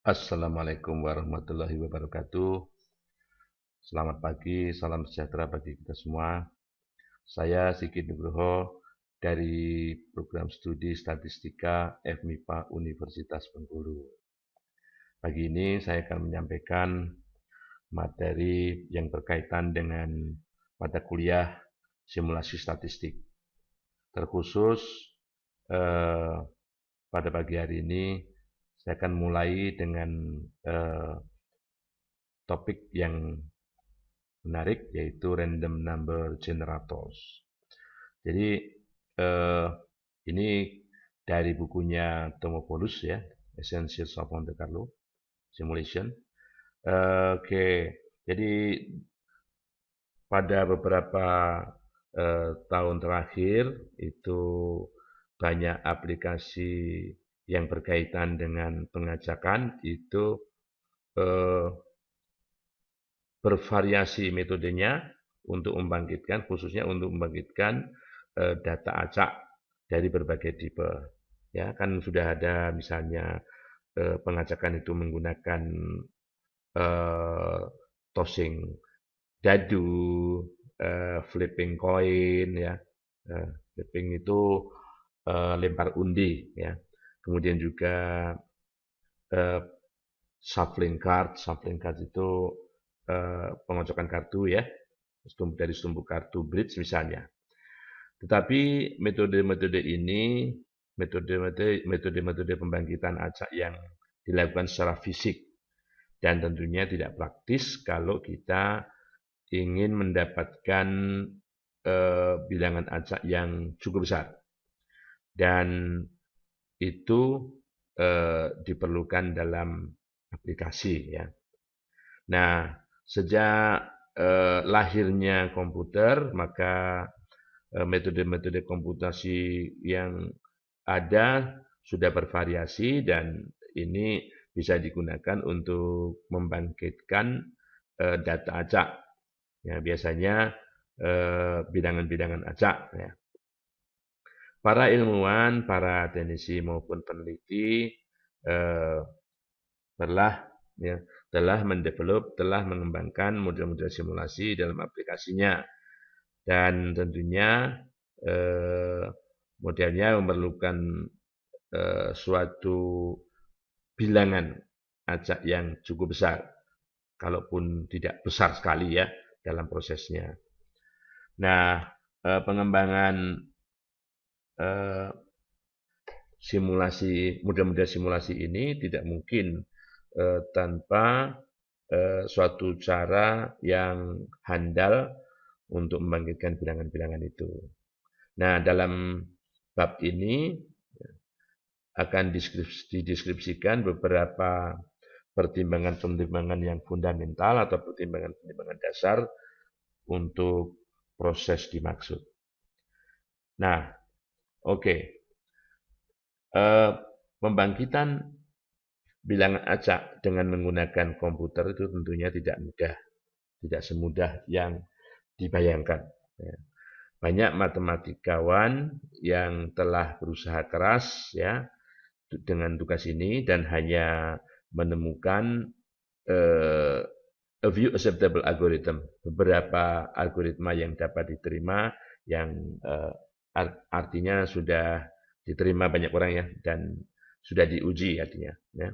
Assalamualaikum warahmatullahi wabarakatuh. Selamat pagi, salam sejahtera bagi kita semua. Saya Sigit Nugroho dari Program Studi Statistika FMIPA Universitas Bengkulu. Pagi ini saya akan menyampaikan materi yang berkaitan dengan mata kuliah simulasi statistik. Terkhusus eh, pada pagi hari ini saya akan mulai dengan eh, topik yang menarik yaitu random number generators. Jadi eh, ini dari bukunya Tomopoulos ya, Essentials of Monte Carlo Simulation. Oke, jadi pada beberapa tahun terakhir itu banyak aplikasi yang berkaitan dengan pengajakan itu eh, bervariasi metodenya untuk membangkitkan, khususnya untuk membangkitkan data acak dari berbagai tipe. Ya, kan sudah ada misalnya pengajakan itu menggunakan eh, tossing dadu, flipping coin, ya, flipping itu lempar undi, ya. Kemudian juga eh, shuffling card itu pengocokan kartu ya, dari sumbu kartu bridge misalnya. Tetapi metode-metode ini, metode-metode pembangkitan acak yang dilakukan secara fisik dan tentunya tidak praktis kalau kita ingin mendapatkan bilangan acak yang cukup besar. Dan itu diperlukan dalam aplikasi ya. Nah, sejak lahirnya komputer, maka metode-metode komputasi yang ada sudah bervariasi dan ini bisa digunakan untuk membangkitkan data acak. Ya, biasanya bilangan-bilangan acak. Ya. Para ilmuwan, para teknisi maupun peneliti eh, telah ya, telah mendevelop, telah mengembangkan model-model simulasi dalam aplikasinya. Dan tentunya eh, modelnya memerlukan suatu bilangan acak yang cukup besar, kalaupun tidak besar sekali ya dalam prosesnya. Nah, pengembangan eh, simulasi model-model simulasi ini tidak mungkin tanpa suatu cara yang handal untuk membangkitkan bilangan-bilangan itu. Nah, dalam bab ini akan dideskripsikan beberapa pertimbangan-pertimbangan yang fundamental atau pertimbangan-pertimbangan dasar untuk proses dimaksud. Nah, oke. Pembangkitan bilangan acak dengan menggunakan komputer itu tentunya tidak mudah, tidak semudah yang dibayangkan. Ya. Banyak matematikawan yang telah berusaha keras ya dengan tugas ini dan hanya menemukan a view acceptable algorithm, beberapa algoritma yang dapat diterima yang artinya sudah diterima banyak orang ya dan sudah diuji artinya ya.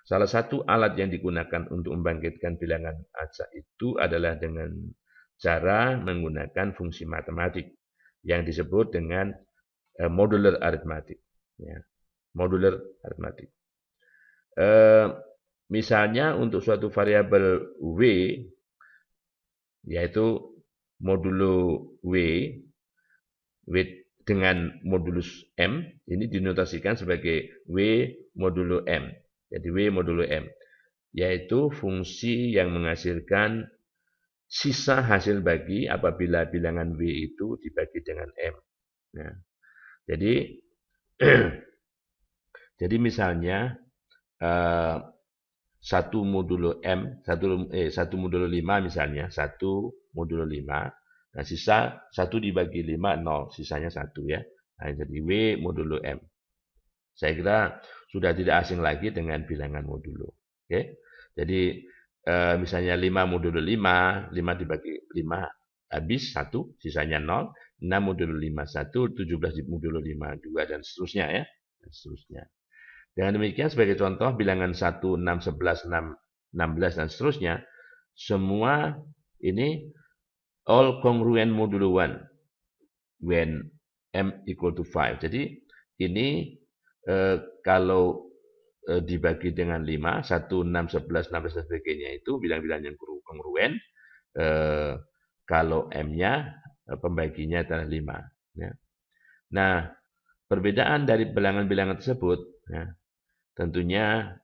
Salah satu alat yang digunakan untuk membangkitkan bilangan acak itu adalah dengan cara menggunakan fungsi matematik yang disebut dengan modular arithmetic. Ya, modular arithmetic. Misalnya untuk suatu variabel W, yaitu modulo W, dengan modulus M, ini dinotasikan sebagai W modulo M. Jadi W modulo M, yaitu fungsi yang menghasilkan sisa hasil bagi apabila bilangan W itu dibagi dengan M. Nah, jadi jadi misalnya satu modulo M, satu modulo 5 misalnya, satu modulo 5. Nah, sisa 1 dibagi 5, 0, sisanya 1 ya. Nah, jadi W modulo M. Saya kira sudah tidak asing lagi dengan bilangan modulo. Oke. Jadi misalnya 5 modulo 5, 5 dibagi 5 habis 1, sisanya 0, 6 modulo 5 1, 17 modulo 5 2 dan seterusnya ya. Dan seterusnya. Dengan demikian sebagai contoh bilangan 1, 6, 11, 6, 16 dan seterusnya semua ini all congruent modulo 1 when m equal to 5. Jadi ini kalau dibagi dengan 5, 1, 6, 11, 16 dan sebagainya itu bilang-bilang yang kongruen. Kalau M-nya pembaginya adalah 5. Ya. Nah, perbedaan dari bilangan-bilangan tersebut, ya, tentunya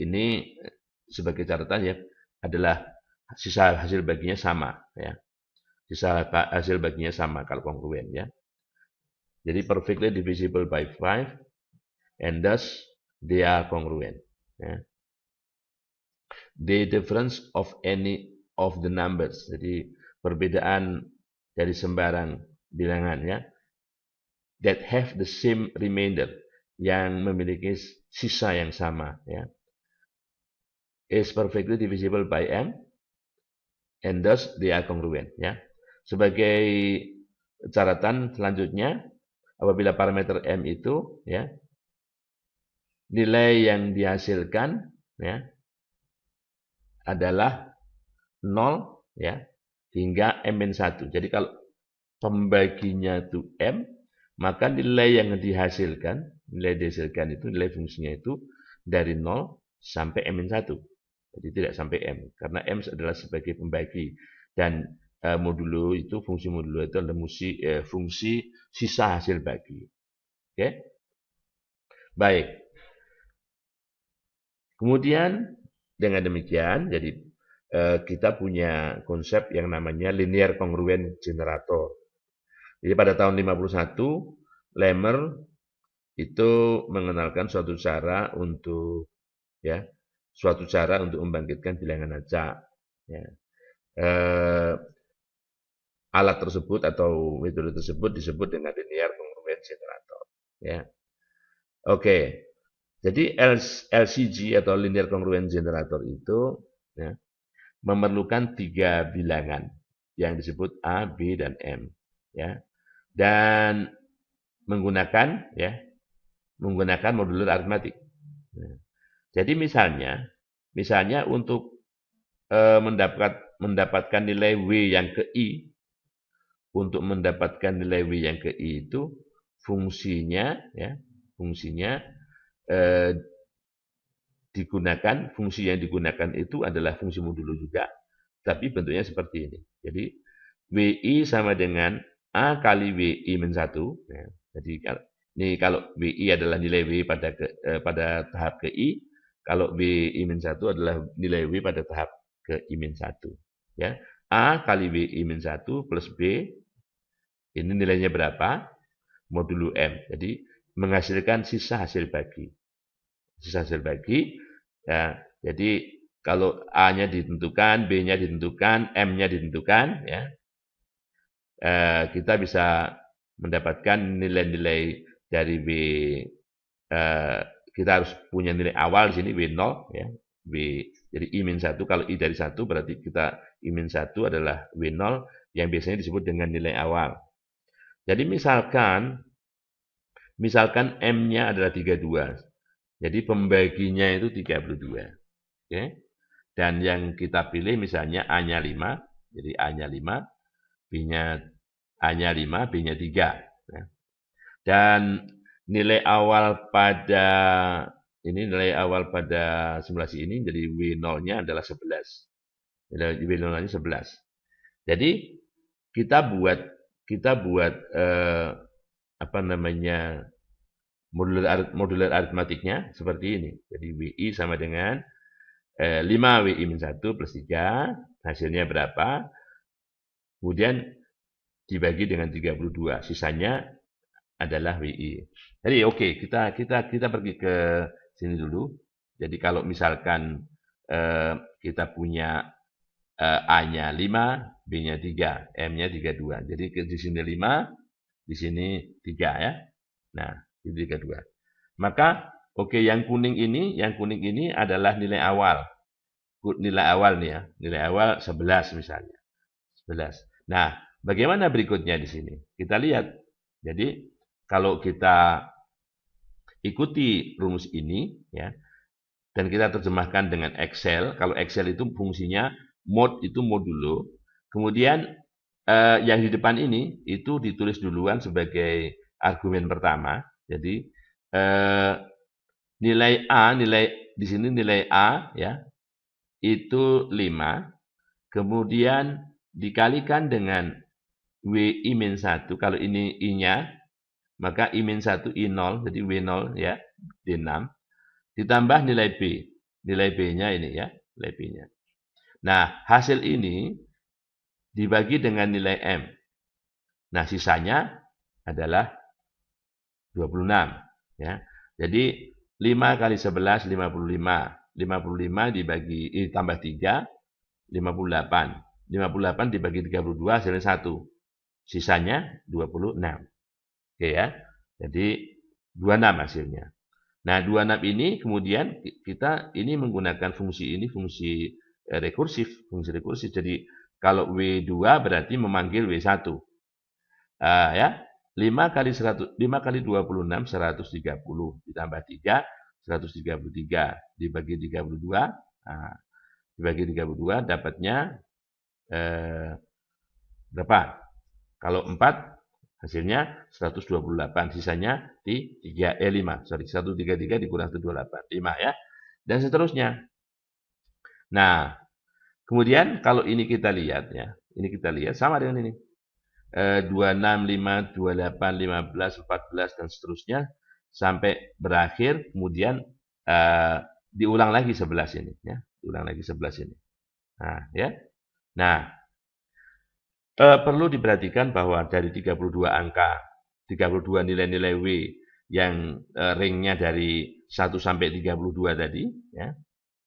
ini sebagai catatan ya adalah sisa hasil baginya sama. Ya. Sisa hasil baginya sama kalau kongruen. Ya. Jadi perfectly divisible by 5 and thus they are congruent. Ya. The difference of any of the numbers. Jadi perbedaan dari sembarang bilangan ya. That have the same remainder. Yang memiliki sisa yang sama ya. Is perfectly divisible by m. And thus they are congruent ya. Sebagai catatan selanjutnya, apabila parameter m itu ya nilai yang dihasilkan ya adalah 0 ya hingga m-1. Jadi kalau pembaginya itu m, maka nilai yang dihasilkan itu nilai fungsinya itu dari 0 sampai m-1. Jadi tidak sampai m karena m adalah sebagai pembagi dan modulo itu fungsi modulo itu adalah fungsi sisa hasil bagi. Oke. Baik. Kemudian dengan demikian, jadi kita punya konsep yang namanya linear congruent generator. Jadi pada tahun 51, Lemmer itu mengenalkan suatu cara untuk membangkitkan bilangan acak. Ya. Alat tersebut atau metode tersebut disebut dengan linear congruent generator. Ya. Oke. Jadi LCG atau linear congruent generator itu ya, memerlukan 3 bilangan yang disebut A, B, dan M. Ya. Dan menggunakan modular aritmatik. Ya. Jadi misalnya untuk mendapatkan nilai W yang ke I, untuk mendapatkan nilai W yang ke I itu fungsi yang digunakan itu adalah fungsi modulo juga, tapi bentuknya seperti ini. Jadi WI sama dengan A kali WI-1. Ya. Jadi kalau WI adalah nilai W pada tahap ke I, kalau WI-1 adalah nilai W pada tahap ke I-1. Ya. A kali WI-1 plus B, ini nilainya berapa? Modulo M. Jadi menghasilkan sisa hasil bagi. Sisa hasil bagi. Ya, jadi kalau A-nya ditentukan, B-nya ditentukan, M-nya ditentukan, ya, kita bisa mendapatkan nilai-nilai dari W. Kita harus punya nilai awal di sini W0, ya, W. Jadi I-1, kalau I dari 1 berarti kita I-1 adalah W0 yang biasanya disebut dengan nilai awal. Jadi misalkan M-nya adalah 32. Jadi pembaginya itu 32. Oke. Dan yang kita pilih misalnya A-nya 5. Jadi A-nya 5, A-nya 5, B-nya 3. Ya. Dan nilai awal pada simulasi ini jadi W0-nya adalah 11. W0-nya 11. Jadi kita buat modular aritmatiknya seperti ini. Jadi WI sama dengan 5 WI-1 plus 3, hasilnya berapa? Kemudian dibagi dengan 32, sisanya adalah WI. Jadi oke, kita pergi ke sini dulu. Jadi kalau misalkan kita punya A-nya 5, B-nya 3, M-nya 32. Jadi di sini 5, di sini 3 ya. Nah, itu 32. Maka Oke, yang kuning ini adalah nilai awal. Nilai awal nih ya. Nilai awal 11 misalnya. 11. Nah, bagaimana berikutnya di sini? Kita lihat. Jadi, kalau kita ikuti rumus ini ya, dan kita terjemahkan dengan Excel. Kalau Excel itu fungsinya mod itu modulo. Kemudian yang di depan ini itu ditulis duluan sebagai argumen pertama. Jadi nilai A, di sini nilai A ya, itu 5. Kemudian dikalikan dengan WI-1. Kalau ini I-nya, maka I-1 I0, jadi W0 ya, D6. Ditambah nilai B. Nilai B-nya ini ya, nilai B-nya. Nah, hasil ini dibagi dengan nilai M. Nah, sisanya adalah 26. Ya. Jadi, 5 kali 11, 55. 55 tambah 3, 58. 58 dibagi 32, hasilnya 1. Sisanya 26. Oke ya. Jadi, 26 hasilnya. Nah, 26 ini kemudian kita ini menggunakan fungsi ini, fungsi rekursif. Jadi, kalau W2 berarti memanggil W1. Ya, 5 kali 26, 130. Ditambah 3, 133. Dibagi 32. Nah, dibagi 32 dapatnya berapa? Kalau 4 hasilnya 128, sisanya di 5, 133 dikurang 128, 5 ya. Dan seterusnya. Nah, kemudian kalau ini kita lihat ya, ini kita lihat sama dengan ini. 26, 5, 28, 15, 14 dan seterusnya sampai berakhir, kemudian diulang lagi 11 ini ya, diulang lagi 11 ini. Nah, ya. Nah, perlu diperhatikan bahwa dari 32 angka, 32 nilai-nilai W yang ringnya dari 1 sampai 32 tadi,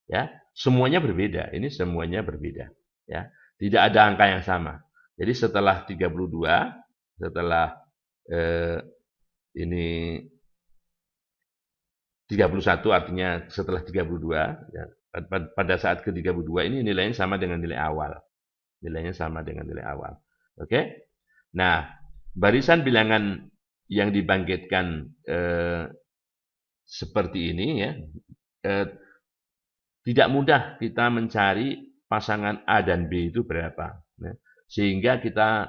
ya, semuanya berbeda. Ini semuanya berbeda, ya. Tidak ada angka yang sama. Jadi setelah 32, setelah ini 31 artinya setelah 32, ya, pada saat ke-32 ini nilainya sama dengan nilai awal. Nilainya sama dengan nilai awal. Oke? Nah, barisan bilangan yang dibangkitkan seperti ini ya, tidak mudah kita mencari pasangan A dan B itu berapa. Ya. Sehingga kita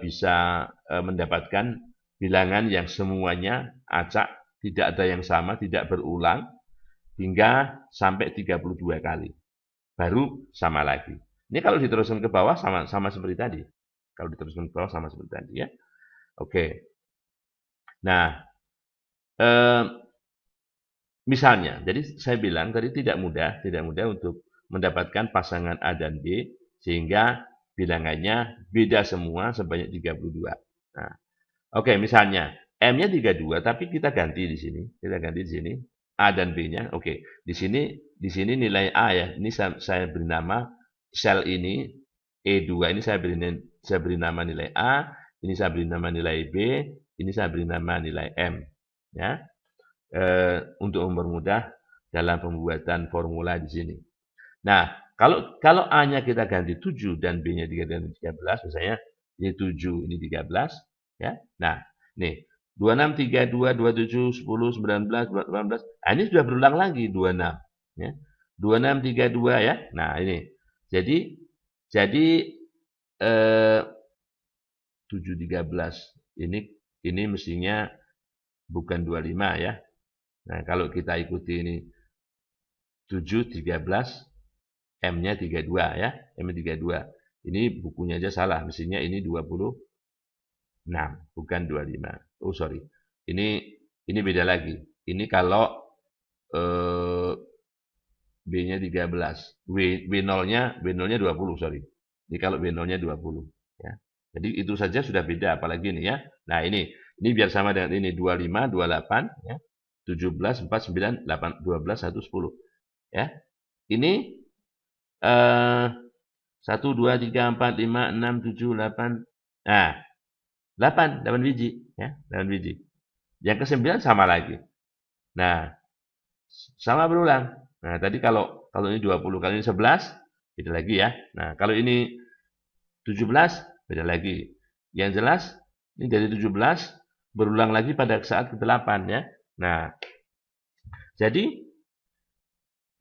bisa mendapatkan bilangan yang semuanya acak, tidak ada yang sama, tidak berulang, hingga sampai 32 kali. Baru sama lagi. Ini kalau diteruskan ke bawah sama seperti tadi. Kalau diteruskan ke bawah sama seperti tadi ya. Oke. Nah, misalnya, jadi saya bilang tadi tidak mudah untuk mendapatkan pasangan A dan B sehingga bilangannya beda semua sebanyak 32. Nah, oke, misalnya M-nya 32 tapi kita ganti di sini. Kita ganti di sini A dan B-nya. Oke, di sini nilai A ya. Ini saya beri nama sel ini E2 ini saya beri nama nilai A, ini saya beri nama nilai B, ini saya beri nama nilai M. Ya. Untuk mempermudah dalam pembuatan formula di sini. Nah, kalau A-nya kita ganti 7 dan B-nya diganti 13, misalnya ini 7, ini 13, ya. Nah, nih 26, 32, 27, 10, 19, 18. Nah, ini sudah berulang lagi 26, ya. 26, 32 ya. Nah, ini. Jadi 7, 13. Ini mestinya bukan 25 ya. Nah, kalau kita ikuti ini 7, 13, M-nya 32 ya. M-nya 32. Ini bukunya aja salah. Mestinya ini 26, bukan 25. Oh, sorry. Ini beda lagi. Ini kalau B-nya 13. W0-nya 20, sorry. Ini kalau W0-nya 20. Ya. Jadi itu saja sudah beda. Apalagi ini ya. Nah, ini biar sama dengan ini. 25, 28, ya. 17, 4, 9, 8, 12, 1, 10. Ya. Ini 1, 2, 3, 4, 5, 6, 7, 8. Nah, 8 biji. Ya, 8 biji. Yang ke-9 sama lagi. Nah, sama berulang. Nah, tadi kalau ini 20, kalau ini 11, beda lagi ya. Nah, kalau ini 17, beda lagi. Yang jelas, ini dari 17, berulang lagi pada saat ke-8 ya. Nah, jadi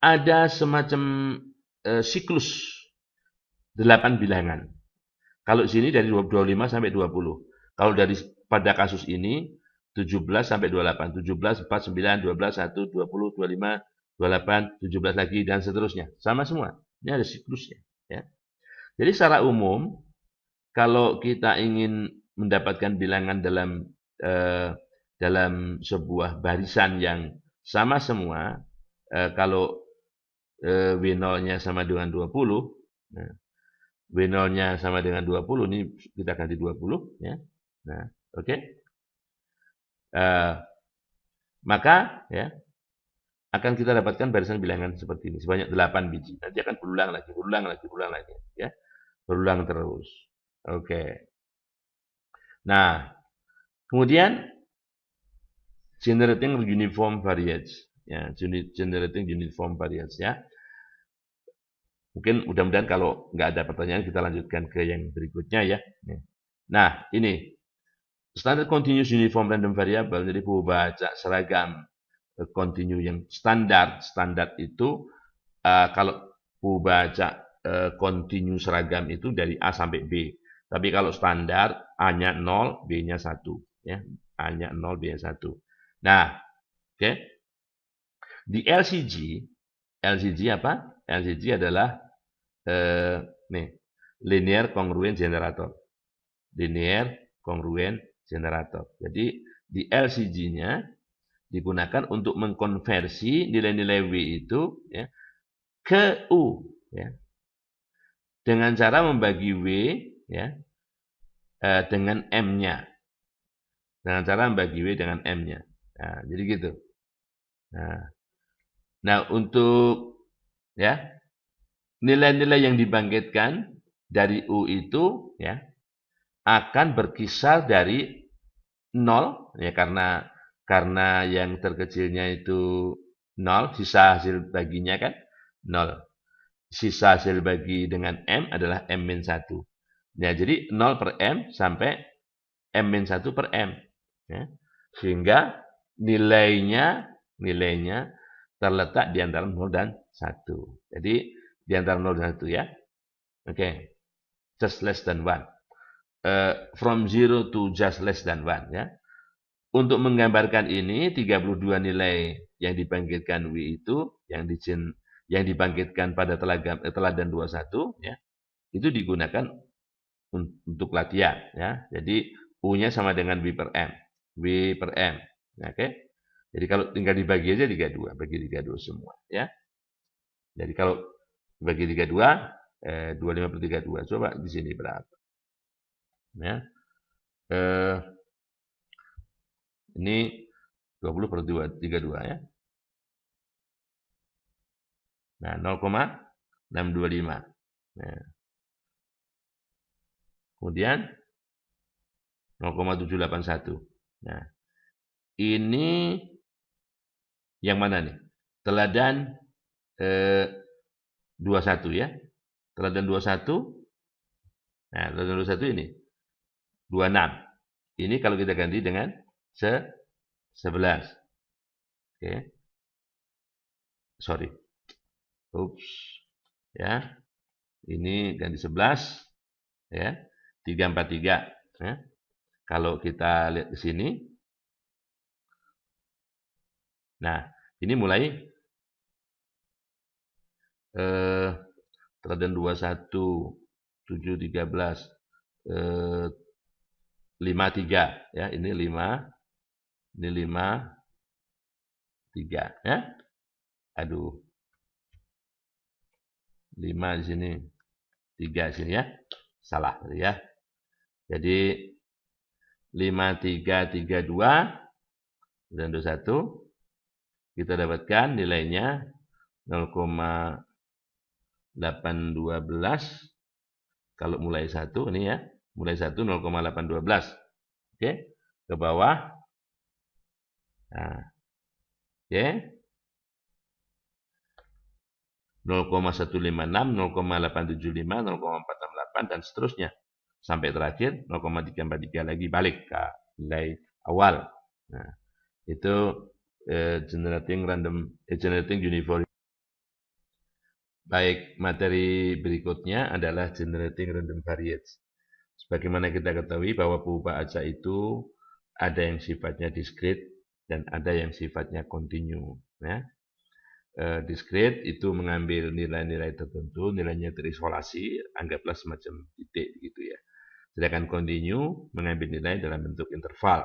ada semacam siklus 8 bilangan. Kalau sini dari 25 sampai 20. Kalau dari pada kasus ini 17 sampai 28, 17, 4, 9, 12, 1, 20, 25, 28, 17 lagi dan seterusnya. Sama semua. Ini ada siklusnya, ya. Jadi secara umum kalau kita ingin mendapatkan bilangan dalam sebuah barisan yang sama semua, kalau W0-nya sama dengan 20, nah, W0-nya sama dengan 20, ini kita ganti 20 ya. Nah, oke. Maka ya akan kita dapatkan barisan bilangan seperti ini sebanyak 8 biji. Nanti akan berulang lagi, berulang lagi ya. Berulang terus. Oke. Nah, kemudian generating uniform variance ya, generating uniform variance ya. Mungkin mudah-mudahan kalau nggak ada pertanyaan kita lanjutkan ke yang berikutnya ya. Nah, ini standard continuous uniform random variable, jadi baca seragam continue yang standar itu kalau baca continue seragam itu dari A sampai B. Tapi kalau standar A-nya 0, B-nya 1 ya. A-nya 0, B-nya 1. Nah, oke. Di LCG apa? LCG adalah nih, linear congruent generator. Linear congruent generator. Jadi di LCG-nya digunakan untuk mengkonversi nilai-nilai W itu ya, ke U ya. Dengan cara membagi W ya dengan M-nya. Dengan cara membagi W dengan M-nya. Nah, jadi gitu. Nah, untuk ya nilai-nilai yang dibangkitkan dari U itu ya akan berkisar dari 0 ya karena yang terkecilnya itu 0, sisa hasil baginya kan 0. Sisa hasil bagi dengan M adalah M-1. Ya, jadi 0 per M sampai M-1 per M. Ya. Sehingga nilainya terletak di antara 0 dan 1. Jadi di antara 0 dan 1 ya. Oke. Just less than 1. From 0 to just less than 1 ya. Untuk menggambarkan ini 32 nilai yang dibangkitkan W itu yang dibangkitkan pada teladan 21 ya. Itu digunakan untuk latihan ya. Jadi U-nya sama dengan W per M. W per M. Oke. Jadi kalau tinggal dibagi aja 32, bagi 32 semua ya. Jadi kalau bagi 32 25 per 32. Coba di sini berapa? Ya. Ini 20 per 32 ya. Nah, 0,625. Nah. Kemudian 0,781. Nah, ini yang mana nih? Teladan 21 ya. Teladan 21. Nah, teladan 21 ini 26. Ini kalau kita ganti dengan 11. Oke. Sorry. Oops. Ya. Ini ganti 11 ya. 343 ya. Kalau kita lihat di sini. Nah, ini mulai teladan 21 7 13 53 ya. Ini 5 3 ya. Aduh. 5 di sini. 3 di sini ya. Salah tadi ya. Jadi 5332 dan 21 kita dapatkan nilainya 0,812 kalau mulai 1 ini ya. Mulai 1 0,812. Oke, ke bawah. Nah. Oke. 0,156, 0,875, 0,468, dan seterusnya. Sampai terakhir 0,343 lagi balik ke nilai awal. Nah, itu generating uniform. Baik, materi berikutnya adalah generating random variates. Sebagaimana kita ketahui bahwa perubahan acak itu ada yang sifatnya discrete dan ada yang sifatnya continue. Ya. Discrete itu mengambil nilai-nilai tertentu, nilainya terisolasi, anggaplah semacam titik gitu ya. Sedangkan continue mengambil nilai dalam bentuk interval.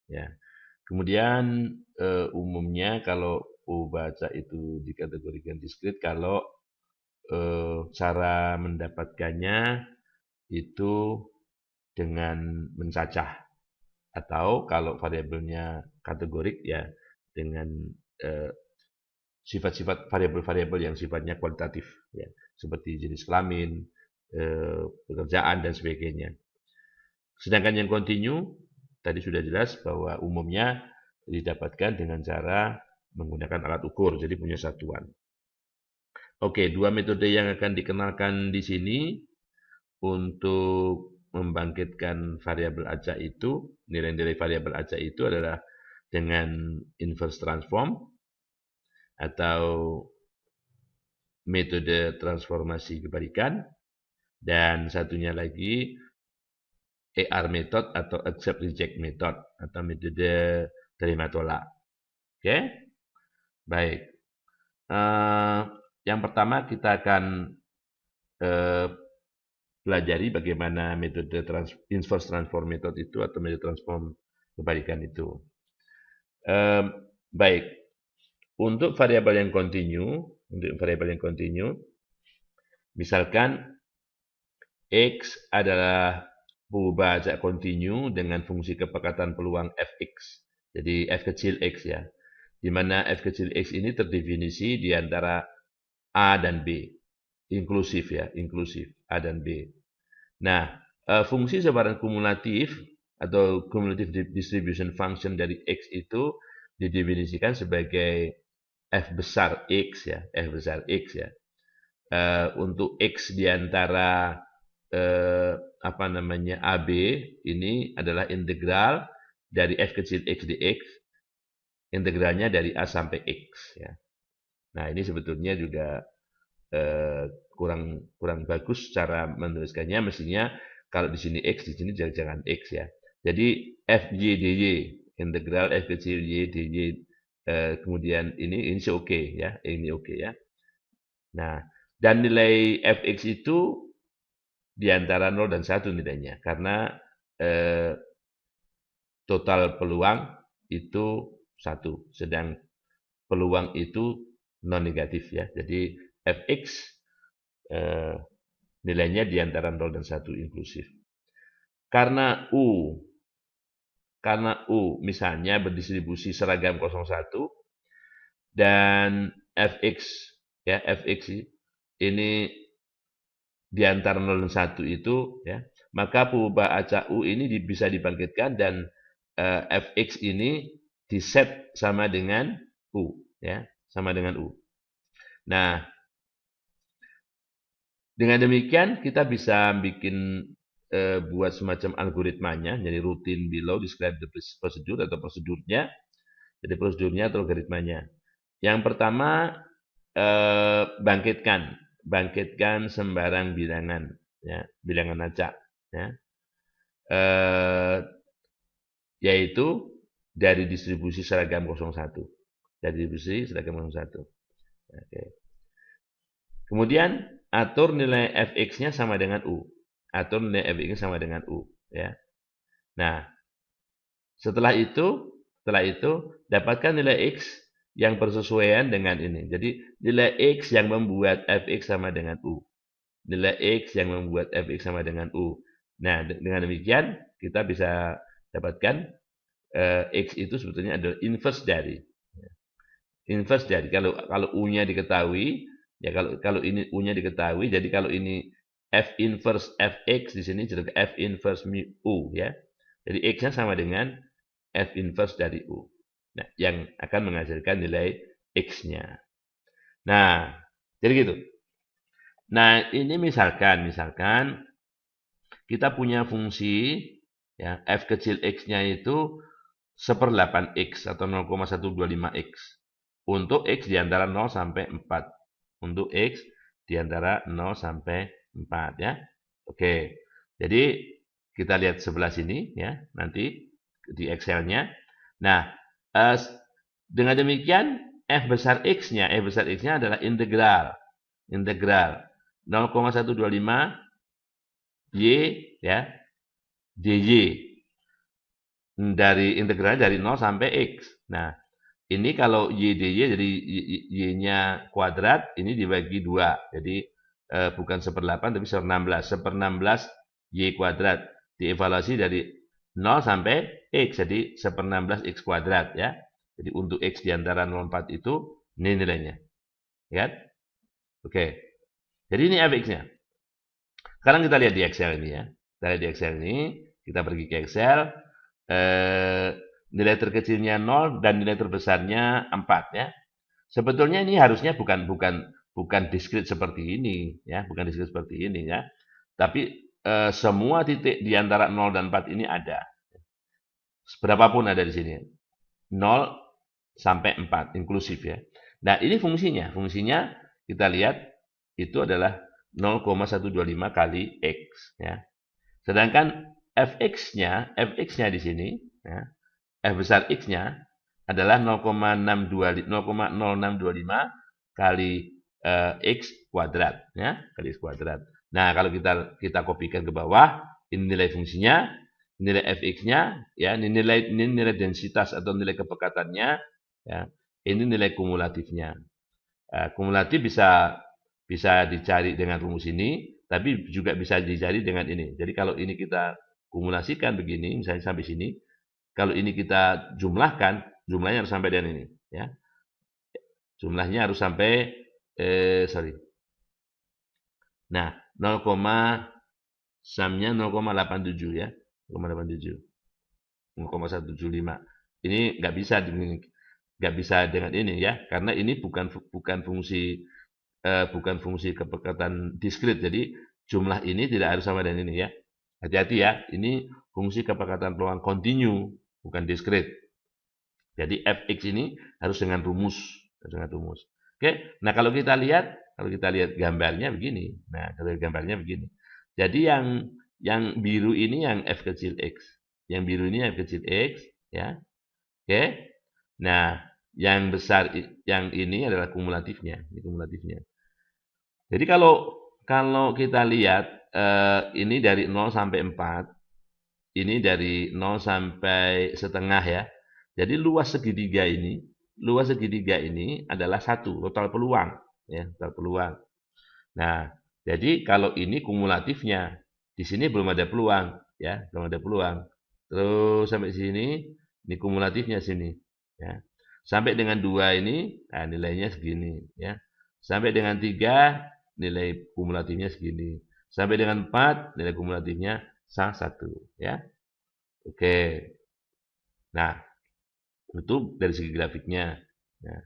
Ya. Kemudian umumnya kalau baca itu dikategorikan discrete kalau cara mendapatkannya itu dengan mencacah, atau kalau variabelnya kategorik ya dengan sifat-sifat variabel-variabel yang sifatnya kualitatif ya, seperti jenis kelamin, pekerjaan dan sebagainya. Sedangkan yang continue tadi sudah jelas bahwa umumnya didapatkan dengan cara menggunakan alat ukur, jadi punya satuan. Oke, dua metode yang akan dikenalkan di sini untuk membangkitkan variabel acak itu, nilai-nilai variabel acak itu adalah dengan inverse transform atau metode transformasi kebalikan, dan satunya lagi AR method atau accept reject method atau metode terima tolak. Oke, baik. Yang pertama kita akan pelajari bagaimana metode inverse transform method itu atau metode transform kebalikan itu. Baik, untuk variabel yang continue, misalkan X adalah perubahan acak kontinu dengan fungsi kepekatan peluang fx. Jadi f kecil x ya. Di mana f kecil x ini terdefinisi di antara A dan B. Inklusif ya, inklusif A dan B. Nah, fungsi sebaran kumulatif atau cumulative distribution function dari x itu didefinisikan sebagai f besar x ya, f besar x ya. Untuk x di antara AB ini adalah integral dari f kecil x dx, integralnya dari a sampai x ya. Nah, ini sebetulnya juga kurang bagus cara menuliskannya, mestinya kalau di sini x, di sini jangan x ya. Jadi f y dy, integral f kecil y dy, kemudian ini oke ya, ini oke ya. Nah, dan nilai fx itu di antara 0 dan 1 nilainya, karena total peluang itu 1, sedang peluang itu non-negatif ya. Jadi fx nilainya di antara 0 dan 1 inklusif. Karena U misalnya berdistribusi seragam 01 dan fx ya, fx ini di antara 0 dan 1 itu ya, maka perubahan acak U ini bisa dibangkitkan dan fx ini diset sama dengan U ya, sama dengan U. Nah, dengan demikian kita bisa bikin buat semacam algoritmanya, jadi rutin below describe the procedure atau prosedurnya. Jadi prosedurnya atau algoritmanya. Yang pertama bangkitkan sembarang bilangan ya, bilangan acak ya. Yaitu dari distribusi seragam 01. Dari distribusi seragam 01. Oke. Kemudian atur nilai fx-nya sama dengan U. Atur nilai fx-nya sama dengan U ya. Nah, setelah itu dapatkan nilai x yang bersesuaian dengan ini. Jadi nilai x yang membuat fx sama dengan U. Nilai x yang membuat fx sama dengan U. Nah, dengan demikian kita bisa dapatkan x itu sebetulnya adalah inverse dari. Kalau U-nya diketahui, ya kalau ini U-nya diketahui, jadi kalau ini f inverse fx di sini jadi f inverse mu U ya. Jadi x-nya sama dengan f inverse dari U. Nah, yang akan menghasilkan nilai x-nya. Nah, Jadi gitu. Nah, ini misalkan kita punya fungsi ya f kecil x-nya itu 1/8x atau 0,125x untuk x di antara 0 sampai 4. Untuk x di antara 0 sampai 4 ya. Oke. Jadi kita lihat sebelah sini ya, nanti di Excel-nya. Nah, dengan demikian f besar x-nya adalah integral 0,125 y ya dy dari integralnya dari 0 sampai x. Nah, ini kalau y dy jadi y-nya kuadrat ini dibagi 2. Jadi bukan 1/8 tapi 1/16. 1/16 y kuadrat dievaluasi dari 0 sampai x. Jadi 1/16 x kuadrat ya. Jadi untuk x di antara 0 4 itu ini nilainya. Ya. Oke. Jadi ini fx-nya. Sekarang kita lihat di Excel ini ya. Kita lihat di Excel ini, kita pergi ke Excel, nilai terkecilnya 0 dan nilai terbesarnya 4 ya. Sebetulnya ini harusnya bukan diskrit seperti ini ya, bukan diskrit seperti ini ya. Tapi semua titik di antara 0 dan 4 ini ada. Berapapun ada di sini. 0 sampai 4 inklusif ya. Nah, ini fungsinya. Fungsinya kita lihat itu adalah 0,125 kali x ya. Sedangkan fx-nya di sini ya, f besar x-nya adalah 0,0625 kali x kuadrat ya, kali x kuadrat. Nah, kalau kita kopikan ke bawah, ini nilai fungsinya, nilai fx-nya ya, ini nilai densitas atau nilai kepekatannya ya. Ini nilai kumulatifnya. Kumulatif bisa dicari dengan rumus ini, tapi juga bisa dicari dengan ini. Jadi kalau ini kita kumulasikan begini, misalnya sampai sini, kalau ini kita jumlahkan, jumlahnya harus sampai dengan ini, ya. Jumlahnya harus sampai Nah, 0, sumnya 0,87 ya, 0,87, 0,175. Ini nggak bisa dengan ini ya, karena ini bukan fungsi kepekatan diskrit. Jadi jumlah ini tidak harus sama dengan ini ya. Hati-hati ya, ini fungsi kepekatan peluang kontinu, bukan diskrit. Jadi fx ini harus dengan rumus, Oke, nah kalau kita lihat gambarnya begini. Nah, kalau gambarnya begini. Jadi yang biru ini yang f kecil x, yang biru ini f kecil x, ya. Oke. Nah, yang besar yang ini adalah kumulatifnya, ini kumulatifnya. Jadi kalau kita lihat ini dari 0 sampai 4, ini dari 0 sampai setengah ya. Jadi luas segitiga ini adalah 1, total peluang ya, total peluang. Nah, jadi kalau ini kumulatifnya, di sini belum ada peluang ya, belum ada peluang. Terus sampai sini, ini kumulatifnya sini ya. Sampai dengan 2 ini, nah nilainya segini ya. Sampai dengan 3, nilai kumulatifnya segini. Sampai dengan 4, nilai kumulatifnya 1 ya. Oke. Nah, itu dari segi grafiknya. Nah,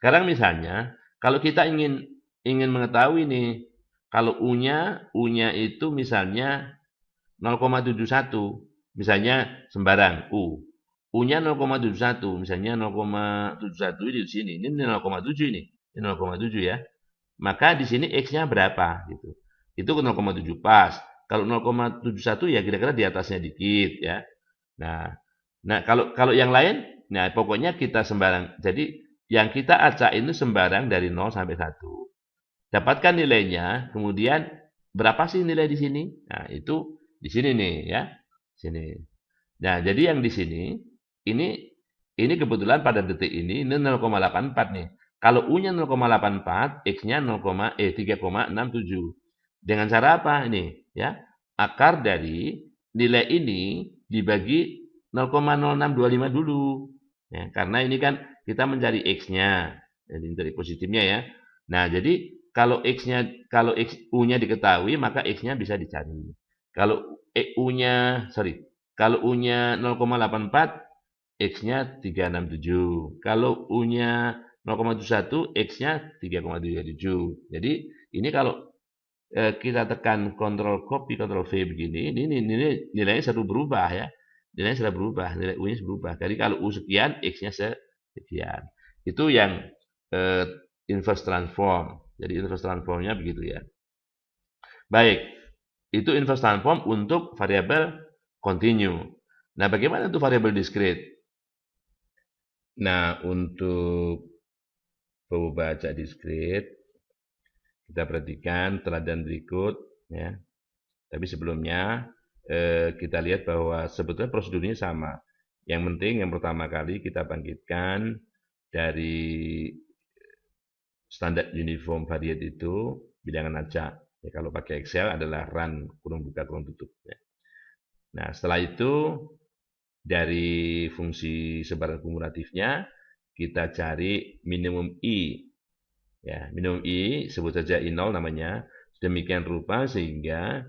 sekarang misalnya kalau kita ingin mengetahui nih, kalau U-nya itu misalnya 0,71, misalnya sembarang U. U-nya 0,71, misalnya 0,71 di sini. Ini 0,7 ini. Ini 0,7 ya. Maka di sini X-nya berapa gitu. Itu 0,7 pas. Kalau 0,71 ya kira-kira di atasnya dikit ya. Nah, kalau yang lain, nah pokoknya kita sembarang. Jadi yang kita acak ini sembarang dari 0 sampai 1. Dapatkan nilainya, kemudian berapa sih nilai di sini? Nah, itu di sini nih ya. Sini. Nah, jadi yang di sini ini kebetulan pada detik ini 0,84 nih. Kalau U-nya 0,84, X-nya 3,67. Dengan cara apa ini? Ya, akar dari nilai ini dibagi 0,0625 dulu. Ya, karena ini kan kita mencari X-nya, jadi mencari positifnya ya. Nah, jadi kalau U-nya diketahui, maka X-nya bisa dicari. Kalau kalau U-nya 0,84, X-nya 367. Kalau U-nya 0,71 X-nya 3,37. Jadi ini kalau kita tekan Ctrl copy, Ctrl V begini, ini nilainya selalu berubah ya. Nilainya sudah berubah, nilai U-nya berubah. Jadi kalau U sekian, X-nya sekian. Itu yang inverse transform. Jadi inverse transformnya begitu ya. Baik, itu inverse transform untuk variabel continue. Nah, bagaimana untuk variabel discrete? Nah, untuk pembaca discrete, kita perhatikan teladan berikut ya. Tapi sebelumnya kita lihat bahwa sebetulnya prosedurnya sama. Yang penting yang pertama kali kita bangkitkan dari standar uniform variate itu bilangan acak. Ya, kalau pakai Excel adalah run kurung buka kurung tutup. Ya. Nah setelah itu dari fungsi sebaran kumulatifnya kita cari minimum I. Ya, minimum I sebut saja I0 namanya. Demikian rupa sehingga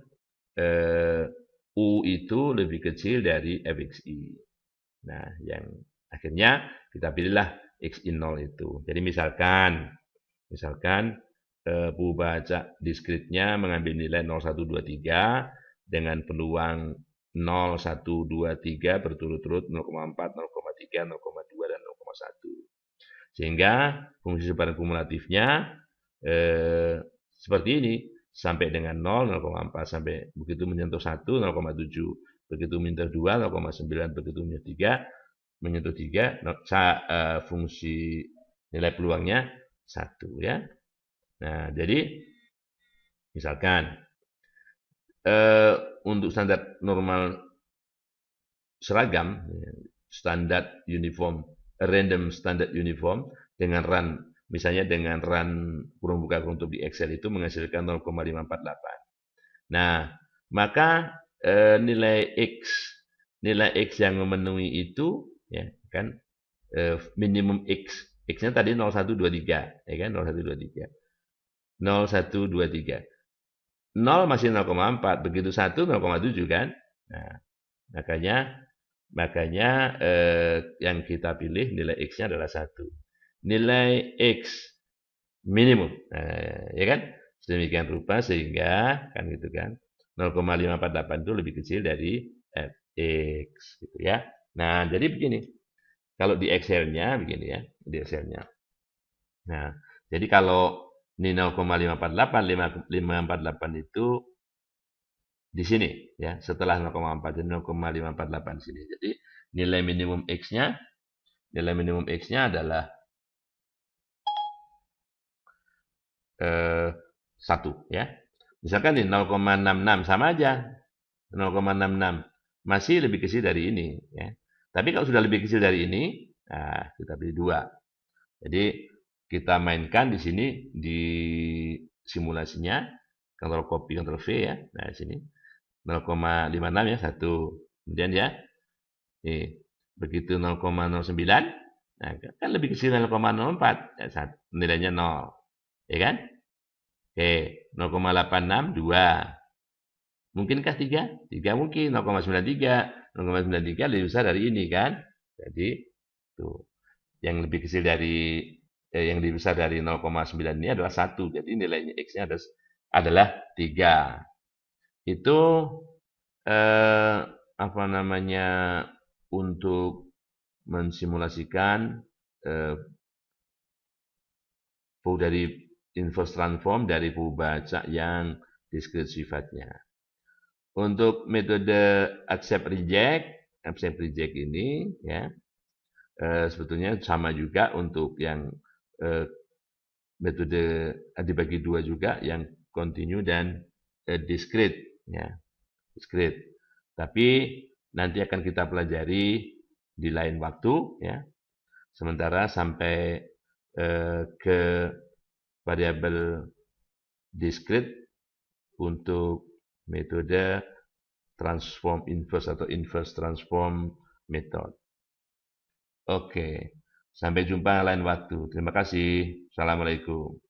U itu lebih kecil dari fxi. Nah, yang akhirnya kita pilihlah xi0 itu. Jadi misalkan pembaca diskretnya mengambil nilai 0123 dengan peluang 0123 berturut-turut 0,4, 0,3, 0,2, dan 0,1. Sehingga fungsi sebaran kumulatifnya seperti ini. Sampai dengan 0, 0,4, sampai begitu menyentuh 1, 0,7, begitu menyentuh 2, 0,9, begitu menyentuh 3, fungsi nilai peluangnya 1 ya. Nah, jadi misalkan untuk standar normal seragam, standar uniform, random standard uniform dengan run, misalnya dengan run kurung buka kurung tutup di Excel itu menghasilkan 0,548. Nah, maka nilai X yang memenuhi itu ya kan minimum X-nya tadi 0123 ya kan 0123. 0123. 0 masih 0,4, begitu 1 0,7 kan? Nah, makanya yang kita pilih nilai X-nya adalah 1. Nilai X minimum. Ya kan? Sedemikian rupa sehingga kan gitu kan 0,548 itu lebih kecil dari fx gitu ya. Nah, jadi begini. Kalau di Excel-nya begini ya, di Excel-nya. Nah, jadi kalau ini 0,548 itu di sini ya, setelah 0,4 jadi 0,548 sini. Jadi nilai minimum X-nya adalah 1 ya. Misalkan ini 0,66 sama aja. 0,66 masih lebih kecil dari ini ya. Tapi kalau sudah lebih kecil dari ini, nah kita pilih 2. Jadi kita mainkan di sini di simulasinya, Ctrl copy Ctrl V ya. Nah, di sini 0,56 ya, 1. Kemudian ya. Begitu 0,09, nah kan lebih kecil dari 0,04, ya, nilainya 0. Ya kan? Oke, 0,86 2. Mungkinkah 3? 3 mungkin, 0,93. 0,93 lebih besar dari ini kan? Jadi tuh. Yang lebih kecil dari yang lebih besar dari 0,9 ini adalah 1. Jadi nilainya X-nya adalah 3. Itu apa namanya untuk mensimulasikan dari inverse transform dari pembaca yang discrete sifatnya. Untuk metode accept reject ini ya sebetulnya sama juga untuk yang metode dibagi 2 juga yang continue dan discrete ya. Discrete. Tapi nanti akan kita pelajari di lain waktu ya. Sementara sampai ke variabel discrete untuk metode transform inverse atau inverse transform method. Oke, sampai jumpa lain waktu. Terima kasih. Assalamualaikum.